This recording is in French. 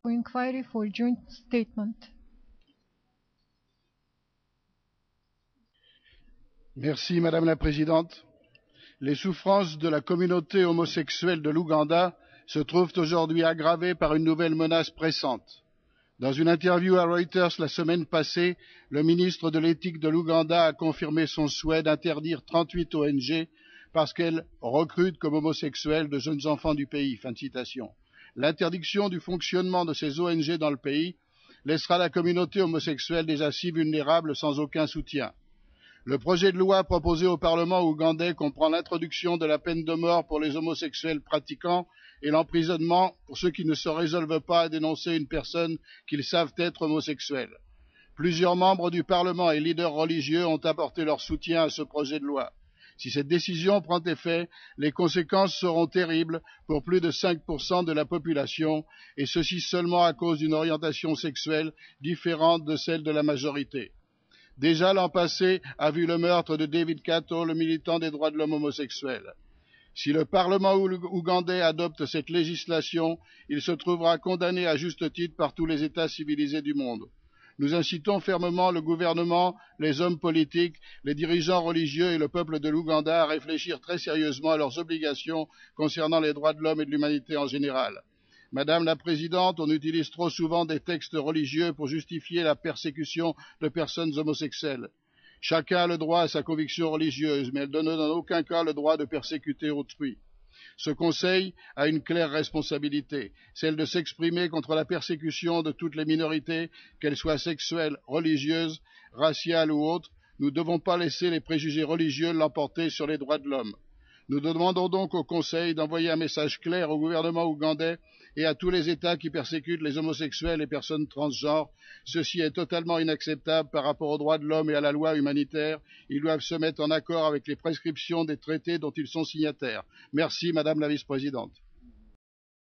for inquiry for joint statement. Merci, Madame la Présidente. Les souffrances de la communauté homosexuelle de l'Ouganda se trouvent aujourd'hui aggravées par une nouvelle menace pressante. Dans une interview à Reuters la semaine passée, le ministre de l'Éthique de l'Ouganda a confirmé son souhait d'interdire 38 ONG parce qu'elles recrutent comme homosexuels de jeunes enfants du pays. Fin de citation. L'interdiction du fonctionnement de ces ONG dans le pays laissera la communauté homosexuelle déjà si vulnérable sans aucun soutien. Le projet de loi proposé au Parlement ougandais comprend l'introduction de la peine de mort pour les homosexuels pratiquants et l'emprisonnement pour ceux qui ne se résolvent pas à dénoncer une personne qu'ils savent être homosexuelle. Plusieurs membres du Parlement et leaders religieux ont apporté leur soutien à ce projet de loi. Si cette décision prend effet, les conséquences seront terribles pour plus de 5% de la population, et ceci seulement à cause d'une orientation sexuelle différente de celle de la majorité. Déjà l'an passé a vu le meurtre de David Kato, le militant des droits de l'homme homosexuel. Si le Parlement ougandais adopte cette législation, il se trouvera condamné à juste titre par tous les États civilisés du monde. Nous incitons fermement le gouvernement, les hommes politiques, les dirigeants religieux et le peuple de l'Ouganda à réfléchir très sérieusement à leurs obligations concernant les droits de l'homme et de l'humanité en général. Madame la Présidente, on utilise trop souvent des textes religieux pour justifier la persécution de personnes homosexuelles. Chacun a le droit à sa conviction religieuse, mais elle ne donne en aucun cas le droit de persécuter autrui. Ce Conseil a une claire responsabilité, celle de s'exprimer contre la persécution de toutes les minorités, qu'elles soient sexuelles, religieuses, raciales ou autres. Nous ne devons pas laisser les préjugés religieux l'emporter sur les droits de l'homme. Nous demandons donc au Conseil d'envoyer un message clair au gouvernement ougandais et à tous les États qui persécutent les homosexuels et personnes transgenres. Ceci est totalement inacceptable par rapport aux droits de l'homme et à la loi humanitaire. Ils doivent se mettre en accord avec les prescriptions des traités dont ils sont signataires. Merci, Madame la Vice-présidente.